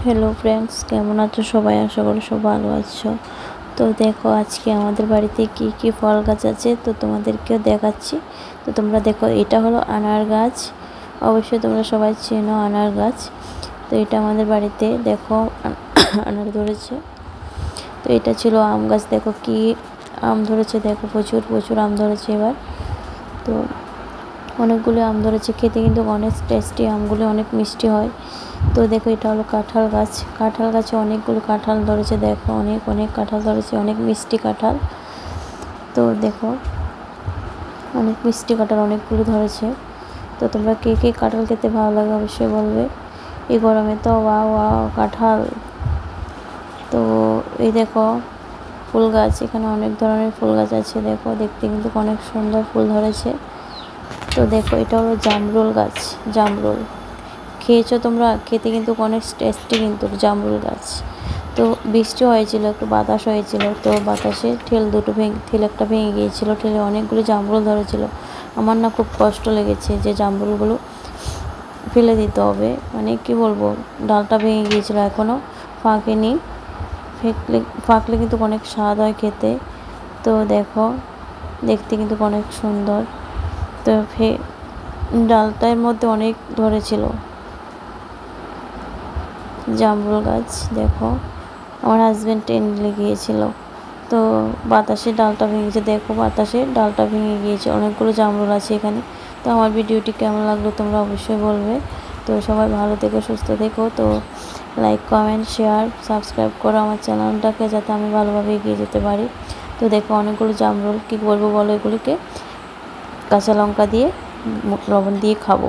Hello friends, কেমন আছো সবাই? আশা করি সব ভালো আছো। তো দেখো আজকে আমাদের বাড়িতে কি কি ফল গাছ আছে তো তোমাদেরকেও দেখাচ্ছি। তো তোমরা দেখো, এটা হলো আনার গাছ। অবশ্যই তোমরা সবাই চেনো আনার গাছ। তো এটা আমাদের বাড়িতে দেখো আনার ধরেছে। তো এটা ছিল আম গাছ, দেখো কি আম ধরেছে, দেখো প্রচুর প্রচুর আম ধরেছে এবার। তো অনেকগুলো আম ধরেছে, খেতে কিন্তু অনেক টেস্টি, আমগুলো অনেক মিষ্টি হয়। তো দেখো এটা হলো কাঁঠাল গাছ। কাঁঠাল গাছে অনেকগুলো কাঁঠাল ধরেছে, দেখো অনেক অনেক কাঁঠাল ধরেছে, অনেক মিষ্টি কাঁঠাল। তো দেখো অনেক মিষ্টি কাঁঠাল অনেকগুলো ধরেছে। তো তোমরা কে কে কাঁঠাল খেতে ভালো লাগে অবশ্যই বলবে। এই গরমে তো ওয়াও ওয়াও কাঁঠাল। তো এই দেখো ফুল গাছ, এখানে অনেক ধরনের ফুল গাছ আছে, দেখো দেখতে কিন্তু অনেক সুন্দর ফুল ধরেছে। তো দেখো এটা হলো জামরুল গাছ। জামরুল খেয়েছো তোমরা? খেতে কিন্তু অনেক টেস্টি কিন্তু জামরুল গাছ। তো বৃষ্টি হয়েছিল, একটু বাতাস হয়েছিল, তো বাতাসে ঠেল একটা ভেঙে গিয়েছিল, ঠেলে অনেকগুলো জামরুল ধরেছিল। আমার না খুব কষ্ট লেগেছে যে জামরুলগুলো ফেলে দিতে হবে, মানে কি বলবো, ডালটা ভেঙে গিয়েছিল, এখনও ফাঁকেনি। ফাঁকলে কিন্তু অনেক স্বাদ হয় খেতে। তো দেখো দেখতে কিন্তু অনেক সুন্দর। তো ডালটার মধ্যে অনেক ধরেছিল জামরুল গাছ। দেখো আমার হাজব্যান্ড টেনে গিয়েছিল, তো বাতাসে ডালটা ভেঙেছে, দেখো বাতাসে ডালটা ভেঙে গিয়েছে। অনেকগুলো জামরুল আছে এখানে। তো আমার ভিডিওটি কেমন লাগলো তোমরা অবশ্যই বলবে। তো সবাই ভালো থেকো, সুস্থ থেকো। তো লাইক, কমেন্ট, শেয়ার, সাবস্ক্রাইব করো আমার চ্যানেলটাকে, যাতে আমি ভালোভাবে এগিয়ে যেতে পারি। তো দেখো অনেকগুলো জামরুল, কী বলবো বলো, এগুলিকে কাঁচা লঙ্কা দিয়ে লবণ দিয়ে খাবো।